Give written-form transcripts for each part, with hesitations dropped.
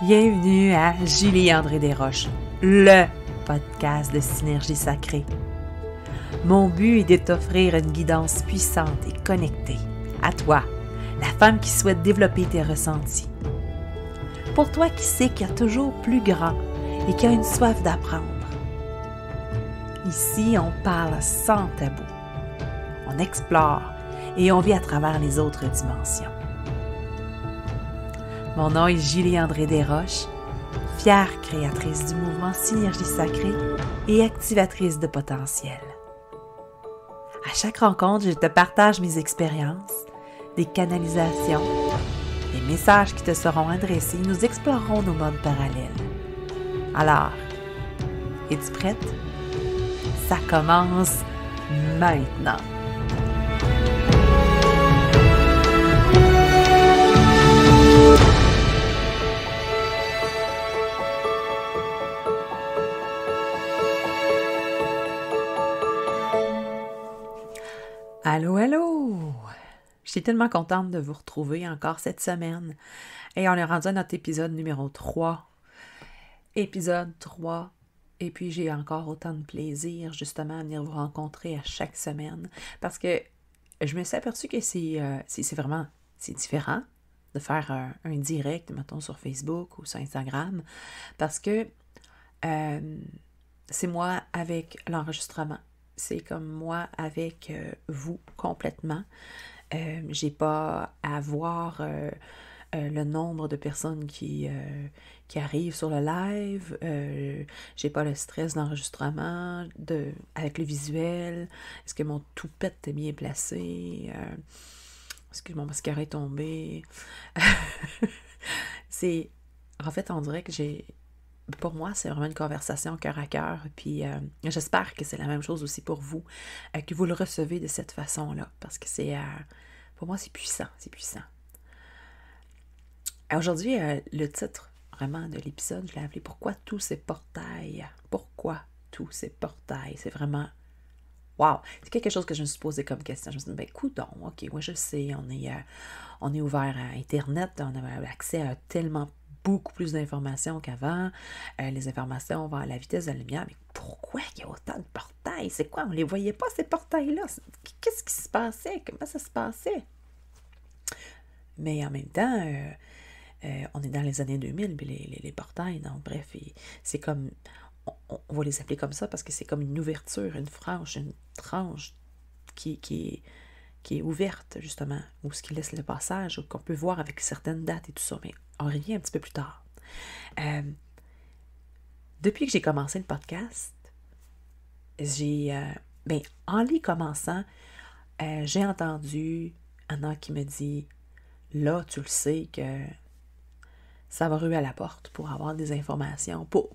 Bienvenue à Julie-André Desroches, le podcast de Synergie Sacrée. Mon but est de t'offrir une guidance puissante et connectée à toi, la femme qui souhaite développer tes ressentis. Pour toi qui sais qu'il y a toujours plus grand et qui a une soif d'apprendre. Ici, on parle sans tabou. On explore et on vit à travers les autres dimensions. Mon nom est Julie-André Desroches, fière créatrice du mouvement Synergie Sacrée et activatrice de potentiel. À chaque rencontre, je te partage mes expériences, des canalisations, des messages qui te seront adressés. Nous explorerons nos modes parallèles. Alors, es-tu prête? Ça commence maintenant! Allô, allô! Je suis tellement contente de vous retrouver encore cette semaine. Et on est rendu à notre épisode numéro 3. Épisode 3. Et puis j'ai encore autant de plaisir justement à venir vous rencontrer à chaque semaine. Parce que je me suis aperçue que c'est vraiment différent de faire un direct, mettons, sur Facebook ou sur Instagram. Parce que c'est moi avec l'enregistrement. C'est comme moi avec vous complètement. J'ai pas à voir le nombre de personnes qui arrivent sur le live. J'ai pas le stress d'enregistrement avec le visuel. Est-ce que mon toupette est bien placé? Est-ce que mon mascara est tombé? En fait, on dirait que pour moi, c'est vraiment une conversation cœur à cœur. Puis j'espère que c'est la même chose aussi pour vous, que vous le recevez de cette façon-là. Parce que pour moi, c'est puissant. C'est puissant. Aujourd'hui, le titre vraiment de l'épisode, je l'ai appelé « Pourquoi tous ces portails? » Pourquoi tous ces portails? C'est vraiment... Wow! C'est quelque chose que je me suis posé comme question. Je me suis dit, ben coudonc, ok, moi je sais, on est ouvert à Internet, on a accès à tellement beaucoup plus d'informations qu'avant. Les informations vont à la vitesse de la lumière. Mais pourquoi il y a autant de portails? C'est quoi? On ne les voyait pas, ces portails-là? Qu'est-ce qui se passait? Comment ça se passait? Mais en même temps, on est dans les années 2000, puis les portails, donc bref, c'est comme... On va les appeler comme ça parce que c'est comme une ouverture, une tranche qui est ouverte, justement, ou ce qui laisse le passage, ou qu'on peut voir avec certaines dates et tout ça, mais on revient un petit peu plus tard. Depuis que j'ai commencé le podcast, en les commençant, j'ai entendu Anna qui me dit « Là, tu le sais que ça va ruer à la porte pour avoir des informations, pour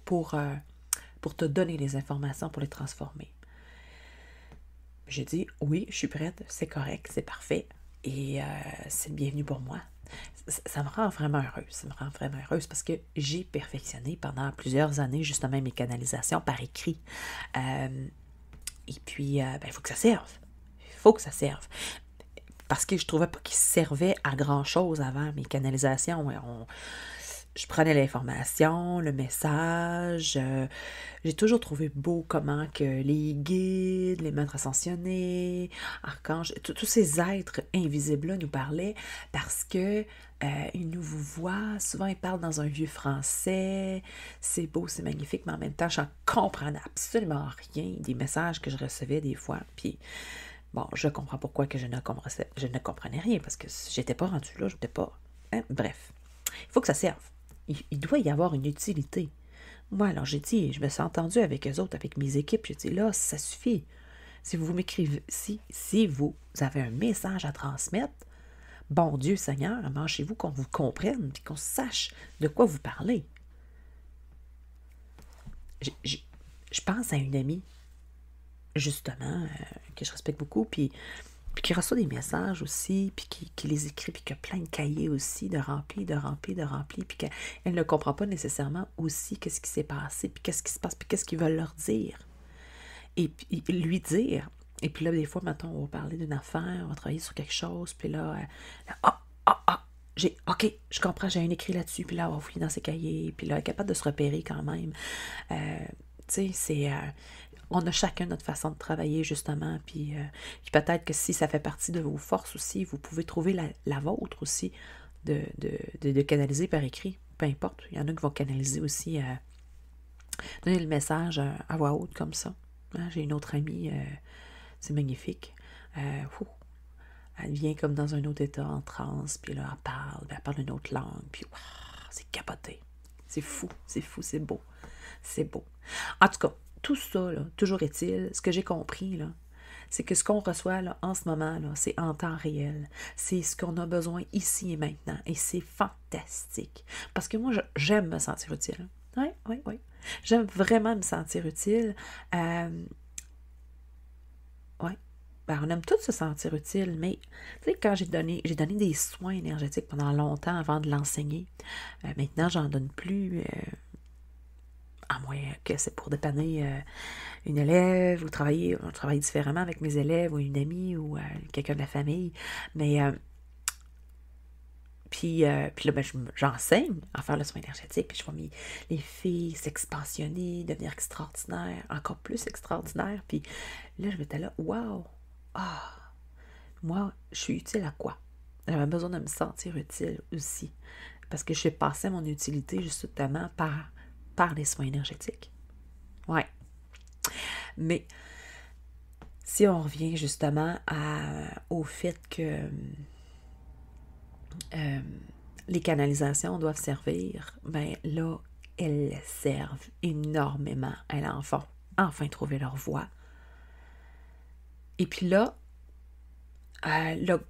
te donner les informations, pour les transformer. » J'ai dit, oui, je suis prête, c'est correct, c'est parfait, et c'est le bienvenu pour moi. Ça me rend vraiment heureuse, parce que j'ai perfectionné pendant plusieurs années justement mes canalisations par écrit. Et puis, il faut que ça serve. Parce que je trouvais pas qu'ils servaient à grand-chose avant mes canalisations. Je prenais l'information, le message. J'ai toujours trouvé beau comment que les guides, les maîtres ascensionnés, archanges, tous ces êtres invisibles-là nous parlaient parce que ils nous voient. Souvent, ils parlent dans un vieux français. C'est beau, c'est magnifique, mais en même temps, j'en comprenais absolument rien des messages que je recevais des fois. Puis, bon, je comprends pourquoi que je ne comprenais rien parce que j'étais pas rendue là, je n'étais pas... Bref, il faut que ça serve. Il doit y avoir une utilité. Moi, alors j'ai dit, je me suis entendue avec eux autres, avec mes équipes, j'ai dit, là, ça suffit. Si vous m'écrivez, si vous avez un message à transmettre, bon Dieu Seigneur, chez-vous qu'on vous comprenne, puis qu'on sache de quoi vous parlez. Je pense à une amie, justement, que je respecte beaucoup, puis qui reçoit des messages aussi, puis qui les écrit, puis qui a plein de cahiers aussi, de remplis, puis qu'elle ne comprend pas nécessairement aussi qu'est-ce qui s'est passé, puis qu'est-ce qui se passe, puis qu'est-ce qu'ils veulent leur dire. Et puis lui dire. Et puis là, des fois, mettons, on va parler d'une affaire, on va travailler sur quelque chose, puis là, OK, je comprends, j'ai un écrit là-dessus, puis là, on va fouiller dans ses cahiers, puis là, elle est capable de se repérer quand même. Tu sais, on a chacun notre façon de travailler, justement, puis peut-être que si ça fait partie de vos forces aussi, vous pouvez trouver la vôtre aussi de canaliser par écrit, peu importe. Il y en a qui vont canaliser aussi, donner le message à voix haute comme ça. Hein, j'ai une autre amie, c'est magnifique. Elle vient comme dans un autre état, en transe, puis là, elle parle une autre langue, puis wow, c'est capoté. C'est fou, c'est beau. C'est beau. En tout cas, tout ça, là, toujours est-il, ce que j'ai compris, là, c'est que ce qu'on reçoit là, en ce moment, là, c'est en temps réel. C'est ce qu'on a besoin ici et maintenant. Et c'est fantastique. Parce que moi, j'aime me sentir utile. Oui, oui, oui. J'aime vraiment me sentir utile. Ouais. Ben, on aime tous se sentir utile, mais tu sais, quand j'ai donné des soins énergétiques pendant longtemps avant de l'enseigner, maintenant, j'en donne plus, à moins que c'est pour dépanner une élève ou on travaille différemment avec mes élèves ou une amie ou quelqu'un de la famille. Mais puis là, ben, j'enseigne à faire le soin énergétique, puis je vois les filles s'expansionner, devenir extraordinaires, encore plus extraordinaires. Puis là, je m'étais là, wow! Ah! Moi, je suis utile à quoi? J'avais besoin de me sentir utile aussi. Parce que je passais mon utilité justement par les soins énergétiques. Ouais. Mais si on revient justement au fait que les canalisations doivent servir, ben là, elles servent énormément. Elles en font enfin trouver leur voie. Et puis là, tu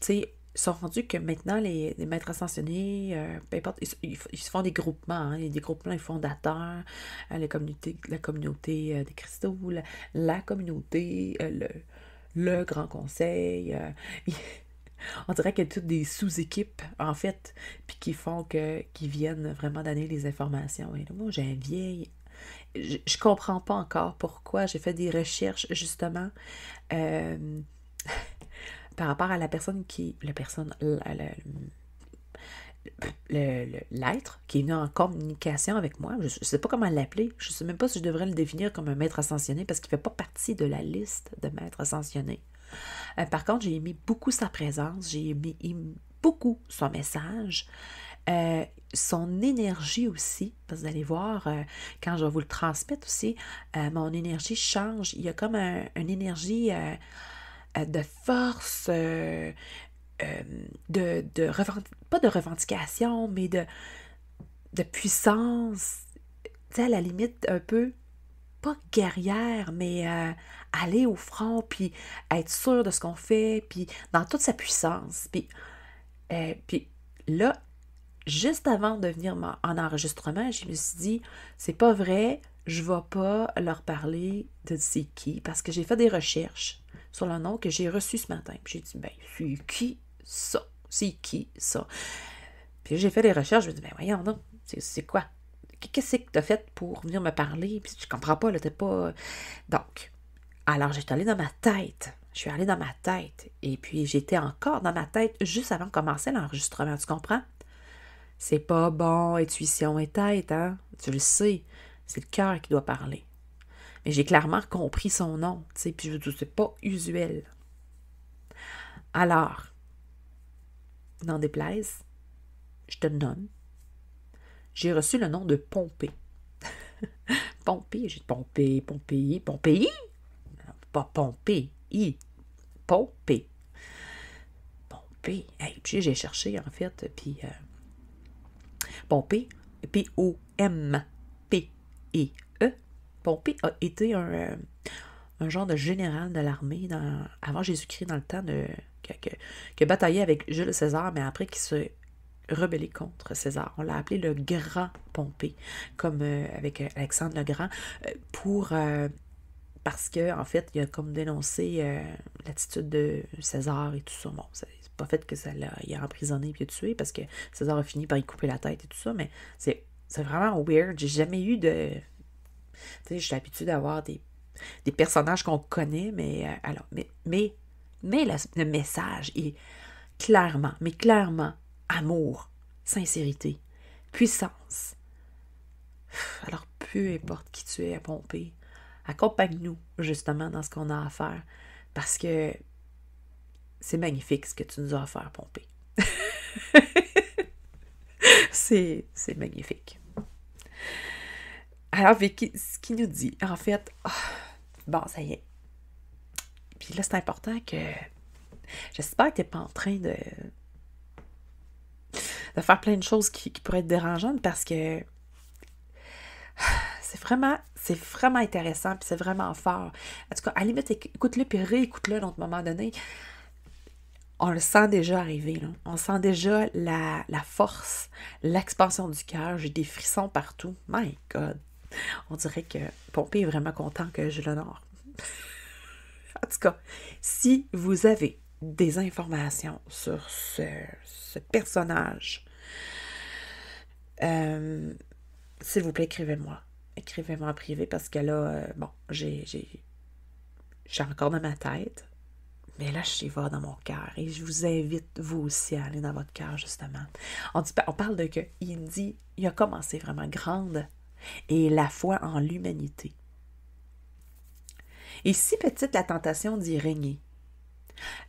sais, ils sont rendus que maintenant, les maîtres ascensionnés, peu importe, ils se font des groupements, hein, il y a des groupements fondateurs, la communauté des cristaux, la communauté, le grand conseil. On dirait qu'il y a toutes des sous-équipes, en fait, puis qui viennent vraiment donner les informations. Et là, moi, j'ai un vieil... Je comprends pas encore pourquoi j'ai fait des recherches, justement, par rapport à la personne l'être qui est venu en communication avec moi. Je ne sais pas comment l'appeler. Je ne sais même pas si je devrais le définir comme un maître ascensionné parce qu'il ne fait pas partie de la liste de maîtres ascensionnés. Par contre, j'ai aimé beaucoup sa présence, j'ai aimé beaucoup son message, son énergie aussi, parce que vous allez voir, quand je vais vous le transmettre aussi, mon énergie change. Il y a comme une énergie de force, pas de revendication, mais de puissance, tu sais, à la limite un peu, pas guerrière, mais aller au front, puis être sûr de ce qu'on fait, puis dans toute sa puissance. Puis là, juste avant de venir en enregistrement, je me suis dit, c'est pas vrai, je vais pas leur parler de c'est qui, parce que j'ai fait des recherches sur le nom que j'ai reçu ce matin. Puis j'ai dit, ben, c'est qui ça? C'est qui ça? Puis j'ai fait des recherches, je me dis, ben voyons donc, c'est quoi? Qu'est-ce que tu as fait pour venir me parler? Puis je comprends pas, là, t'es pas... Donc, alors j'étais allée dans ma tête. Je suis allée dans ma tête. Et puis j'étais encore dans ma tête juste avant de commencer l'enregistrement, tu comprends? C'est pas bon, intuition et tête, hein? Tu le sais, c'est le cœur qui doit parler. Mais j'ai clairement compris son nom, tu sais, puis je veux dire, c'est pas usuel. Alors, n'en déplaise, je te le nomme. J'ai reçu le nom de Pompée. Pompée, j'ai dit Pompéi. Pas Pompéi, Pompée. Pompée. Hey, puis j'ai cherché, en fait, puis Pompée, Pompée. Pompée a été un genre de général de l'armée avant Jésus-Christ, dans le temps qui a bataillé avec Jules César, mais après qui se rebellé contre César. On l'a appelé le Grand Pompée, comme avec Alexandre le Grand, parce que en fait, il a comme dénoncé l'attitude de César et tout ça. Bon, c'est pas fait que il a emprisonné puis il a tué, parce que César a fini par y couper la tête et tout ça, mais c'est vraiment weird. J'ai jamais eu de... Tu sais, je suis habituée d'avoir des personnages qu'on connaît, mais alors, mais le message est clairement amour, sincérité, puissance. Alors, peu importe qui tu es à pomper, accompagne-nous justement dans ce qu'on a à faire parce que c'est magnifique ce que tu nous as à faire pomper. c'est magnifique. Alors, Vicky, ce qu'il nous dit, en fait, bon, ça y est. Puis là, c'est important que j'espère que tu n'es pas en train de faire plein de choses qui pourraient être dérangeantes parce que c'est vraiment intéressant puis c'est vraiment fort. En tout cas, à la limite, écoute-le puis réécoute-le à un autre moment donné. On le sent déjà arriver, là. On sent déjà la force, l'expansion du cœur. J'ai des frissons partout. My God! On dirait que Pompée est vraiment content que je l'honore. En tout cas, si vous avez des informations sur ce personnage, s'il vous plaît, écrivez-moi. Écrivez-moi en privé parce que là, bon, j'ai encore dans ma tête, mais là, je vais dans mon cœur et je vous invite, vous aussi, à aller dans votre cœur, justement. On parle de que il a commencé vraiment grande et la foi en l'humanité. Et si petite la tentation d'y régner.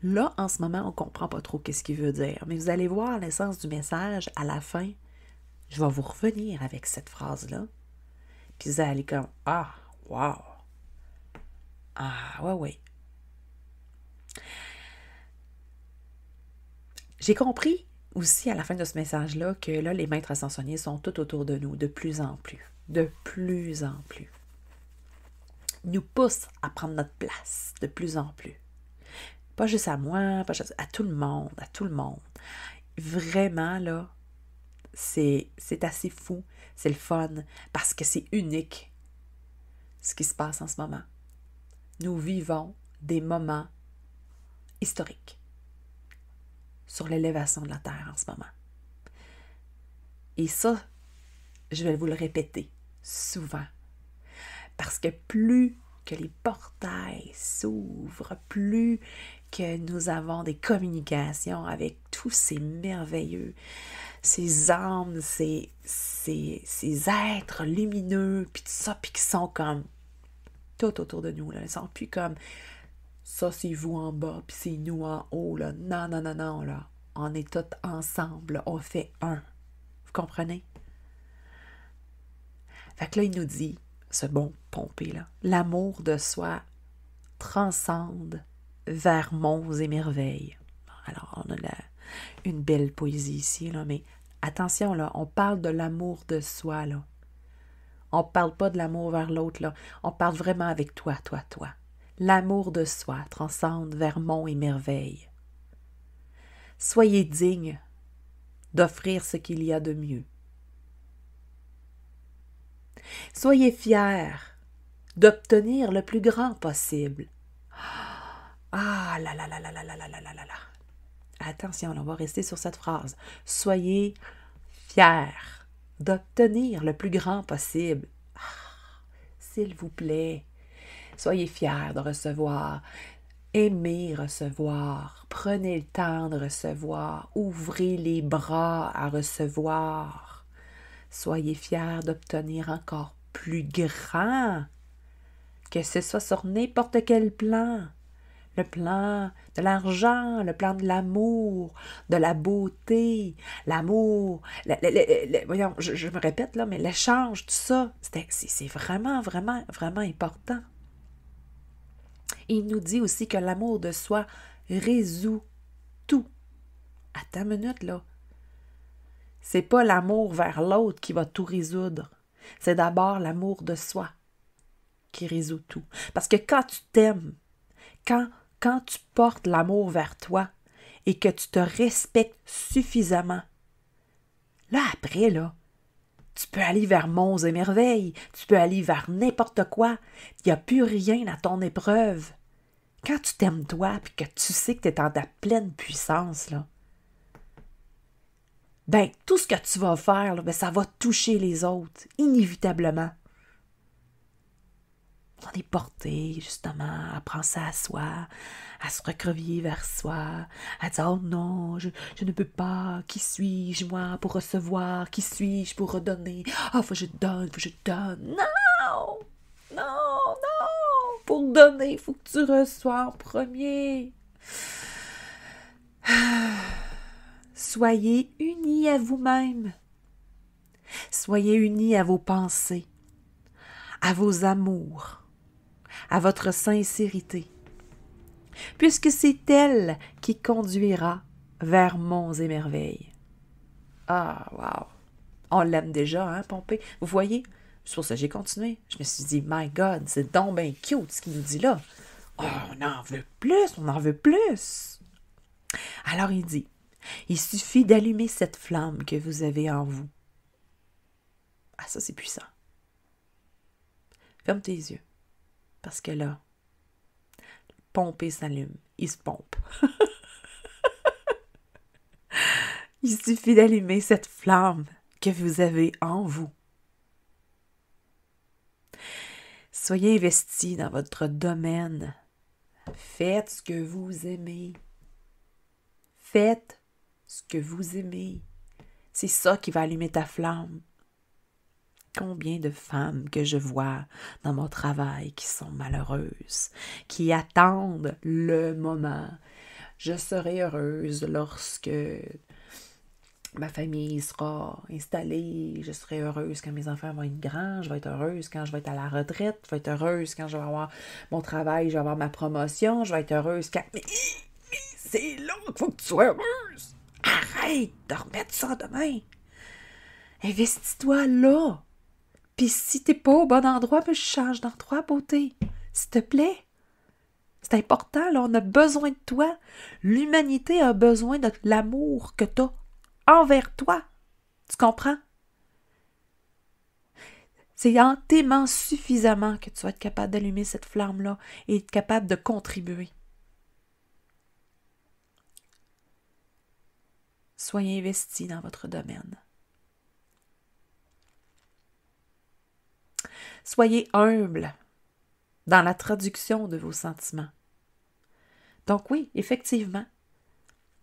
Là, en ce moment, on ne comprend pas trop ce qu'il veut dire, mais vous allez voir l'essence du message à la fin. Je vais vous revenir avec cette phrase-là. Puis vous allez comme, ah, wow. Ah, ouais. J'ai compris aussi à la fin de ce message-là que là, les maîtres ascensionnés sont tout autour de nous, de plus en plus. De plus en plus. Ils nous poussent à prendre notre place, de plus en plus. Pas juste à moi, pas juste à tout le monde, Vraiment, là, c'est assez fou, c'est le fun, parce que c'est unique ce qui se passe en ce moment. Nous vivons des moments historiques sur l'élévation de la Terre en ce moment. Et ça, je vais vous le répéter souvent, parce que plus que les portails s'ouvrent, plus que nous avons des communications avec tous ces merveilleux, ces âmes, ces êtres lumineux, puis tout ça, puis qui sont comme tout autour de nous, là. Ils sont plus comme ça, c'est vous en bas, puis c'est nous en haut, là. Non, là. On est tous ensemble, on fait un. Vous comprenez? Fait que là, il nous dit, ce bon Pompée, là, l'amour de soi transcende vers monts et merveilles. Alors, on a une belle poésie ici, là, mais attention, là, on parle de l'amour de soi, là. On parle pas de l'amour vers l'autre, là. On parle vraiment avec toi. L'amour de soi transcende vers monts et merveilles. Soyez dignes d'offrir ce qu'il y a de mieux. Soyez fiers d'obtenir le plus grand possible. Ah là là là là là là là là là là. Attention, on va rester sur cette phrase. Soyez fiers d'obtenir le plus grand possible. Ah, s'il vous plaît, soyez fiers de recevoir. Aimez recevoir. Prenez le temps de recevoir. Ouvrez les bras à recevoir. Soyez fiers d'obtenir encore plus grand, que ce soit sur n'importe quel plan. Le plan de l'argent, le plan de l'amour, de la beauté, l'amour, voyons, je me répète là, mais l'échange, tout ça, c'est vraiment, vraiment, vraiment important. Et il nous dit aussi que l'amour de soi résout tout. Attends une minute, là. C'est pas l'amour vers l'autre qui va tout résoudre. C'est d'abord l'amour de soi qui résout tout. Parce que quand tu t'aimes, quand tu portes l'amour vers toi et que tu te respectes suffisamment, là, après, là, tu peux aller vers monts et merveilles, tu peux aller vers n'importe quoi. Il n'y a plus rien à ton épreuve. Quand tu t'aimes toi et que tu sais que tu es en ta pleine puissance, là, ben, tout ce que tu vas faire, là, ben, ça va toucher les autres, inévitablement. On est porté, justement, à penser à soi, à se recroqueviller vers soi, à dire « Oh non, je ne peux pas, qui suis-je, moi, pour recevoir? Qui suis-je pour redonner? Ah, faut que je donne, faut que je donne. » Non! Non, non! Pour donner, il faut que tu reçois en premier. Soyez unis à vous-même. Soyez unis à vos pensées, à vos amours, à votre sincérité, puisque c'est elle qui conduira vers monts et merveilles. Ah, wow! On l'aime déjà, hein, Pompée? Vous voyez? C'est pour ça que j'ai continué. Je me suis dit, my God, c'est donc bien cute ce qu'il nous dit là. Oh, on en veut plus, on en veut plus. Alors il dit, il suffit d'allumer cette flamme que vous avez en vous. Ah, ça c'est puissant. Ferme tes yeux, parce que là, Pompée s'allume, il se pompe. Il suffit d'allumer cette flamme que vous avez en vous. Soyez investis dans votre domaine. Faites ce que vous aimez. Faites ce que vous aimez. C'est ça qui va allumer ta flamme. Combien de femmes que je vois dans mon travail qui sont malheureuses, qui attendent le moment. Je serai heureuse lorsque ma famille sera installée, je serai heureuse quand mes enfants vont être grands, je vais être heureuse quand je vais être à la retraite, je vais être heureuse quand je vais avoir mon travail, je vais avoir ma promotion, je vais être heureuse quand... Mais c'est là qu'il faut que tu sois heureuse! Arrête de remettre ça demain! Investis-toi là! Puis si t'es pas au bon endroit, je change d'endroit, beauté. S'il te plaît. C'est important, là, on a besoin de toi. L'humanité a besoin de l'amour que t'as envers toi. Tu comprends? C'est en t'aimant suffisamment que tu vas être capable d'allumer cette flamme-là et être capable de contribuer. Soyez investis dans votre domaine. Soyez humble dans la traduction de vos sentiments. Donc oui, effectivement,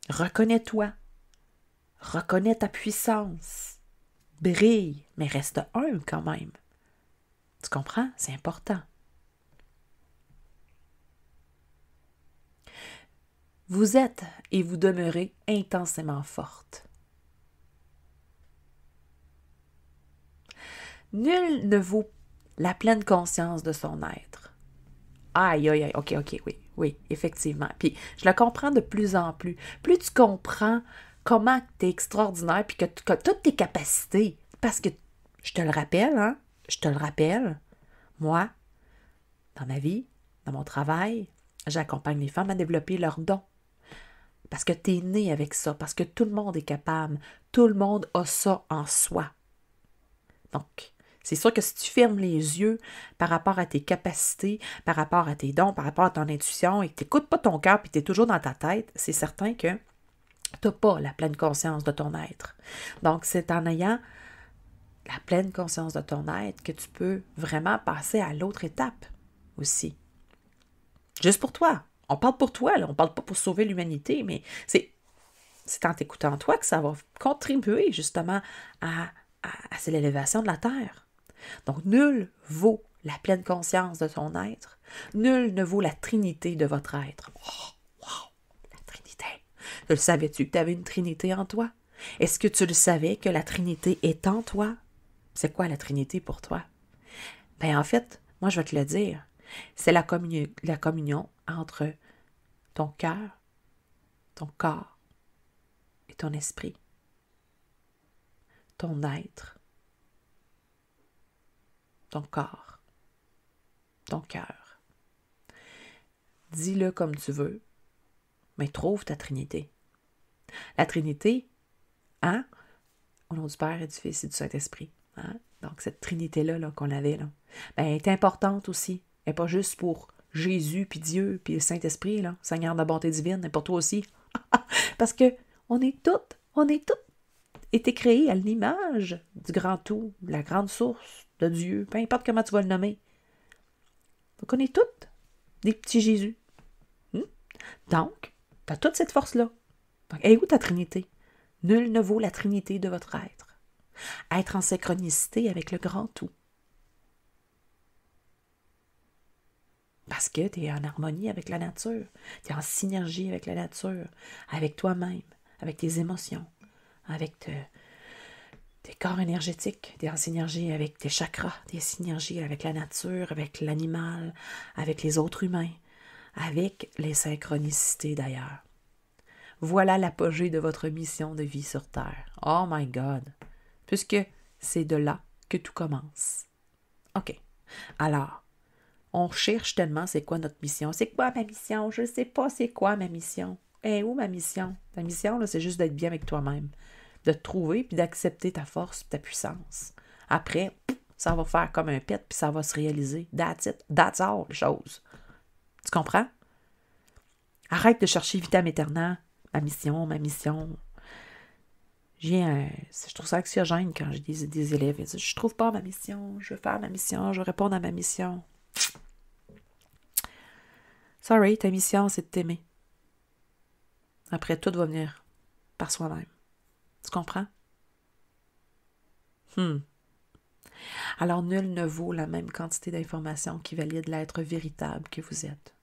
reconnais-toi, reconnais ta puissance, brille, mais reste humble quand même. Tu comprends? C'est important. Vous êtes et vous demeurez intensément forte. Nul ne vaut la pleine conscience de son être. Aïe, aïe, aïe, ok, oui, effectivement. Puis je le comprends de plus en plus. Plus tu comprends comment tu es extraordinaire puis que tu as toutes tes capacités. Parce que, je te le rappelle, moi, dans ma vie, dans mon travail, j'accompagne les femmes à développer leurs dons. Parce que tu es né avec ça, parce que tout le monde est capable, tout le monde a ça en soi. Donc, c'est sûr que si tu fermes les yeux par rapport à tes capacités, par rapport à tes dons, par rapport à ton intuition et que tu n'écoutes pas ton cœur et que tu es toujours dans ta tête, c'est certain que tu n'as pas la pleine conscience de ton être. Donc, c'est en ayant la pleine conscience de ton être que tu peux vraiment passer à l'autre étape aussi. Juste pour toi. On parle pour toi, là. On ne parle pas pour sauver l'humanité, mais c'est en t'écoutant toi que ça va contribuer justement à l'élévation de la Terre. Donc, nul vaut la pleine conscience de ton être. Nul ne vaut la trinité de votre être. Oh, wow, la trinité. Tu le savais-tu que tu avais une trinité en toi? Est-ce que tu le savais que la trinité est en toi? C'est quoi la trinité pour toi? Ben en fait, moi je vais te le dire. C'est la communion entre ton cœur, ton corps et ton esprit. Ton être, ton corps, ton cœur. Dis-le comme tu veux, mais trouve ta Trinité. La Trinité, hein? Au nom du Père et du Fils et du Saint-Esprit. Hein? Donc, cette Trinité-là là, qu'on avait, là, ben, elle est importante aussi. Elle n'est pas juste pour Jésus, puis Dieu, puis le Saint-Esprit, là, Seigneur de la bonté divine, mais pour toi aussi. Parce que on est toutes été créés à l'image du grand tout, de la grande source de Dieu, peu importe comment tu vas le nommer. Donc, on est toutes des petits Jésus. Donc, tu as toute cette force-là. Donc, elle est où ta Trinité? Nul ne vaut la Trinité de votre être. Être en synchronicité avec le grand tout. Parce que tu es en harmonie avec la nature. Tu es en synergie avec la nature, avec toi-même, avec tes émotions, avec tes corps énergétiques. Tu es en synergie avec tes chakras, tu es en synergie avec la nature, avec l'animal, avec les autres humains, avec les synchronicités d'ailleurs. Voilà l'apogée de votre mission de vie sur Terre. Oh my God! Puisque c'est de là que tout commence. OK. Alors, on cherche tellement c'est quoi notre mission. C'est quoi ma mission? Je ne sais pas c'est quoi ma mission. Où ma mission? Ta mission, là, c'est juste d'être bien avec toi-même. De te trouver puis d'accepter ta force et ta puissance. Après, ça va faire comme un pet puis ça va se réaliser. That's it. That's all, les choses. Tu comprends? Arrête de chercher vitam aeternam. Ma mission. Je trouve ça anxiogène quand j'ai des élèves. Ils disent, je trouve pas ma mission, je veux faire ma mission, je veux répondre à ma mission. Sorry, ta mission, c'est de t'aimer. Après, tout va venir par soi-même. Tu comprends? Alors, nul ne vaut la même quantité d'informations qui valide l'être véritable que vous êtes.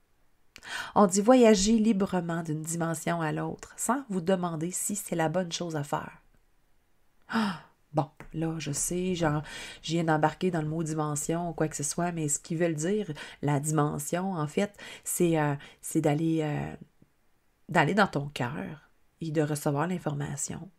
On dit voyager librement d'une dimension à l'autre, sans vous demander si c'est la bonne chose à faire. Bon, là, je sais, je viens d'embarquer dans le mot dimension ou quoi que ce soit, mais ce qu'ils veulent dire, la dimension, en fait, c'est d'aller dans ton cœur et de recevoir l'information.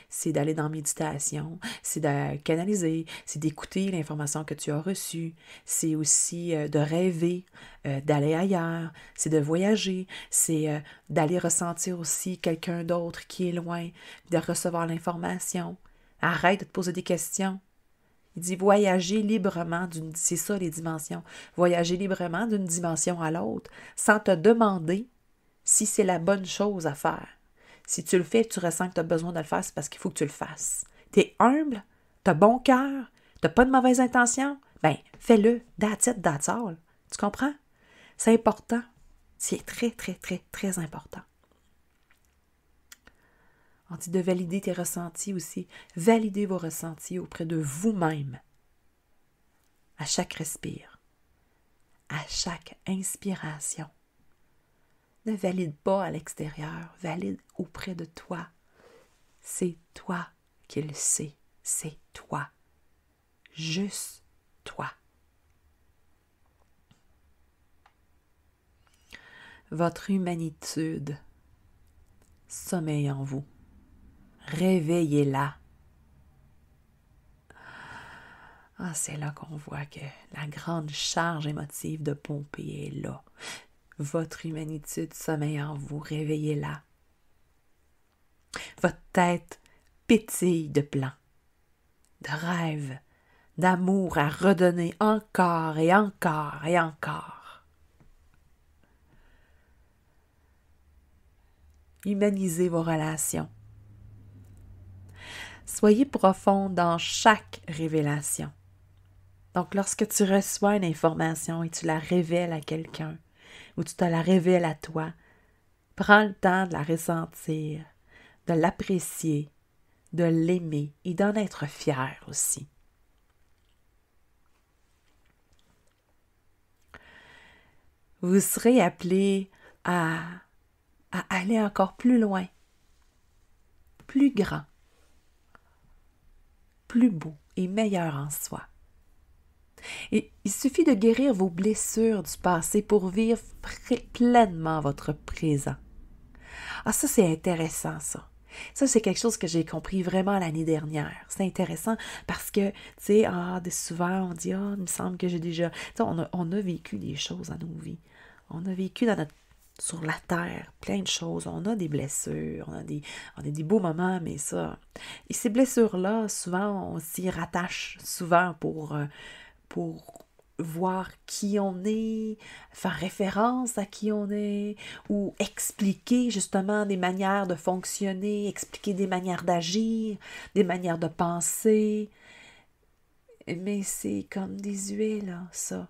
C'est d'aller dans la méditation, c'est de canaliser, c'est d'écouter l'information que tu as reçue, c'est aussi de rêver, d'aller ailleurs, c'est de voyager, c'est d'aller ressentir aussi quelqu'un d'autre qui est loin, de recevoir l'information. Arrête de te poser des questions. Il dit voyager librement c'est ça les dimensions, voyager librement d'une dimension à l'autre, sans te demander si c'est la bonne chose à faire. Si tu le fais, tu ressens que tu as besoin de le faire, c'est parce qu'il faut que tu le fasses. Tu es humble, tu as bon cœur, tu n'as pas de mauvaises intentions, ben fais-le, that's it, that's all. Tu comprends? C'est important. C'est très, très, très, très important. On dit de valider tes ressentis aussi. Validez vos ressentis auprès de vous-même. À chaque respire. À chaque inspiration. Ne valide pas à l'extérieur. Valide auprès de toi. C'est toi qui le sais. C'est toi. Juste toi. Votre humanitude sommeille en vous. Réveillez-la. C'est là qu'on voit que la grande charge émotive de Pompée est là. Votre humanitude sommeille en vous, réveillez-la. Votre tête pétille de plans, de rêves, d'amour à redonner encore et encore et encore. Humanisez vos relations. Soyez profond dans chaque révélation. Donc, lorsque tu reçois une information et tu la révèles à quelqu'un, ou tu te la révèles à toi, prends le temps de la ressentir, de l'apprécier, de l'aimer et d'en être fier aussi. Vous serez appelé à aller encore plus loin, plus grand, plus beau et meilleur en soi. Et il suffit de guérir vos blessures du passé pour vivre pleinement votre présent. Ça c'est intéressant ça. Ça, c'est quelque chose que j'ai compris vraiment l'année dernière. C'est intéressant parce que, tu sais, souvent on dit, il me semble que j'ai déjà... On a vécu des choses dans nos vies. On a vécu sur la terre plein de choses. On a des blessures, on a des beaux moments, mais ça... Et ces blessures-là, souvent, on s'y rattache souvent pour voir qui on est, faire référence à qui on est, ou expliquer justement des manières de fonctionner, expliquer des manières d'agir, des manières de penser. Mais c'est comme désuet, là, ça.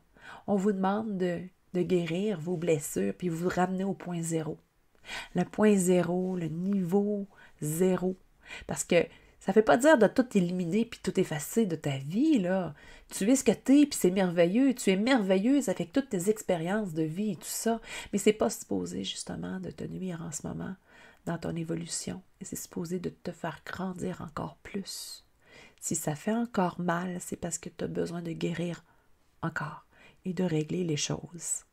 On vous demande de guérir vos blessures, puis vous ramener au point zéro. Le point zéro, le niveau zéro. Parce que ça ne veut pas dire de tout éliminer puis tout effacer de ta vie, là. Tu es ce que tu es, puis c'est merveilleux. Tu es merveilleuse avec toutes tes expériences de vie et tout ça. Mais c'est pas supposé, justement, de te nuire en ce moment dans ton évolution. Et c'est supposé de te faire grandir encore plus. Si ça fait encore mal, c'est parce que tu as besoin de guérir encore et de régler les choses.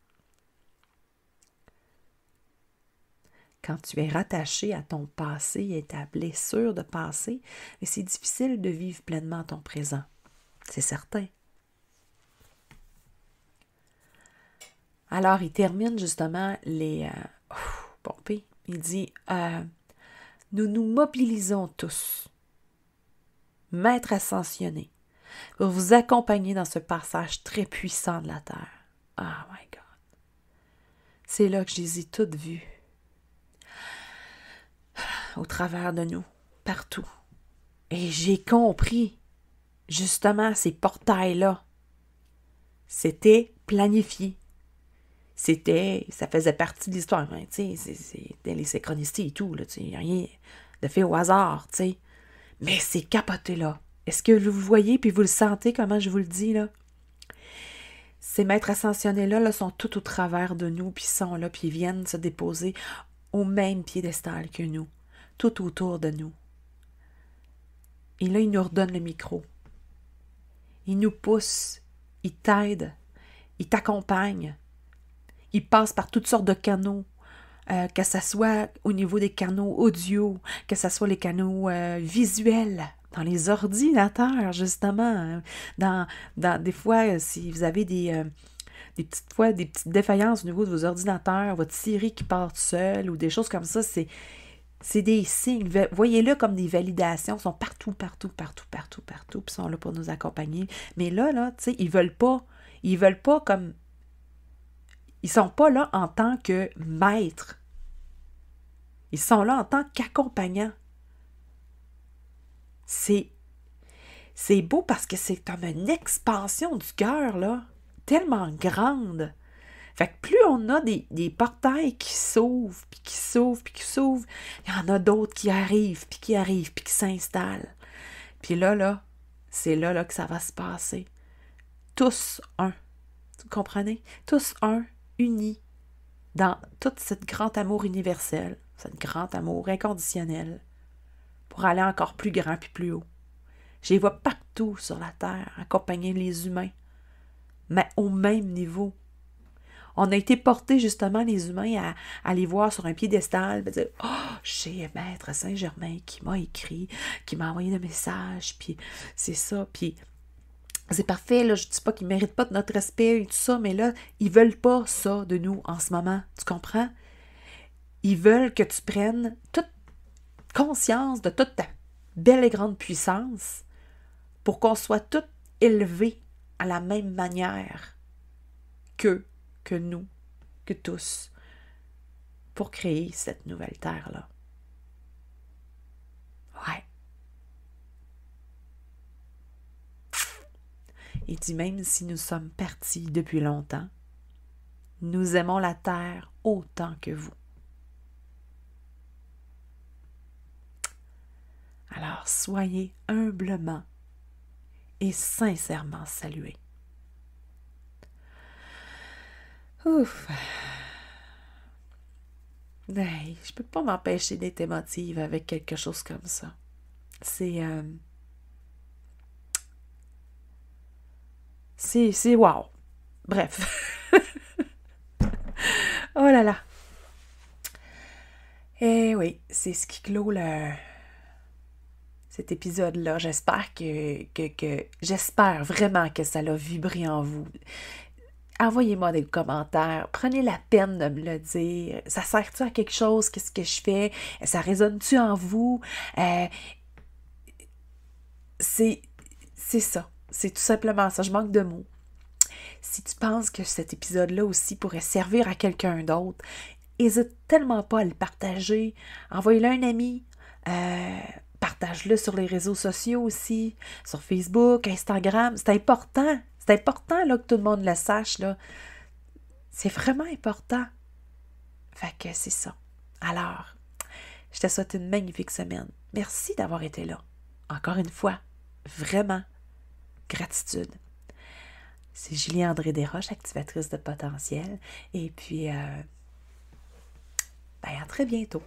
Quand tu es rattaché à ton passé et ta blessure de passé, c'est difficile de vivre pleinement ton présent. C'est certain. Alors, il termine justement les pompées. Il dit nous nous mobilisons tous, maîtres ascensionnés, pour vous accompagner dans ce passage très puissant de la Terre. Oh my God! C'est là que je les ai toutes vues. Au travers de nous, partout. Et j'ai compris, justement, ces portails-là. C'était planifié. Ça faisait partie de l'histoire. Hein, c'était les synchronicités et tout, là, rien de fait au hasard, tu sais. Mais c'est capoté, là. Est-ce que vous voyez, puis vous le sentez, comment je vous le dis, là? Ces maîtres ascensionnés-là sont tout au travers de nous, puis sont là, puis ils viennent se déposer au même piédestal que nous, tout autour de nous. Et là, ils nous redonnent le micro. Ils nous poussent, ils t'aident, ils t'accompagnent. Ils passent par toutes sortes de canaux, que ce soit au niveau des canaux audio, que ce soit les canaux visuels, dans les ordinateurs, justement. Des fois, si vous avez des petites défaillances au niveau de vos ordinateurs, votre Siri qui part seule ou des choses comme ça, c'est des signes. Voyez-le comme des validations. Ils sont partout, puis ils sont là pour nous accompagner. Mais là, tu sais, ils veulent pas comme... Ils sont pas là en tant que maîtres. Ils sont là en tant qu'accompagnants. C'est beau parce que c'est comme une expansion du cœur, là, tellement grande. Fait que plus on a des portails qui s'ouvrent, puis qui s'ouvrent, puis qui s'ouvrent, il y en a d'autres qui arrivent, puis qui s'installent. Puis là, c'est là que ça va se passer. Tous un. Vous comprenez? Tous un, unis, dans tout ce grand amour universel, ce grand amour inconditionnel, pour aller encore plus grand puis plus haut. Je les vois partout sur la Terre, accompagner les humains, mais au même niveau. On a été portés, justement, les humains, à les voir sur un piédestal, et dire « Oh, j'ai Maître Saint-Germain qui m'a écrit, qui m'a envoyé un message, puis c'est ça, puis c'est parfait, là, je dis pas qu'ils méritent pas de notre respect et tout ça, mais là, ils veulent pas ça de nous en ce moment, tu comprends? Ils veulent que tu prennes toute conscience de toute ta belle et grande puissance pour qu'on soit tous élevés à la même manière que nous, que tous, pour créer cette nouvelle terre-là. Ouais. Il dit même si nous sommes partis depuis longtemps, nous aimons la terre autant que vous. Alors soyez humblement et sincèrement salués. Ouf! Hey, je peux pas m'empêcher d'être émotive avec quelque chose comme ça. C'est wow. Bref. Oh là là. Eh oui, c'est ce qui clôt cet épisode-là. J'espère j'espère vraiment que ça l'a vibré en vous. Envoyez-moi des commentaires. Prenez la peine de me le dire. Ça sert-tu à quelque chose? Qu'est-ce que je fais? Ça résonne-tu en vous? C'est ça. C'est tout simplement ça. Je manque de mots. Si tu penses que cet épisode-là aussi pourrait servir à quelqu'un d'autre, n'hésite tellement pas à le partager. Envoie-le à un ami. Partage-le sur les réseaux sociaux aussi, sur Facebook, Instagram. C'est important. C'est important là, que tout le monde le sache. Là. C'est vraiment important. Fait que c'est ça. Alors, je te souhaite une magnifique semaine. Merci d'avoir été là. Encore une fois, vraiment, gratitude. C'est Julie-André Desroches, activatrice de potentiel. Et puis, à très bientôt.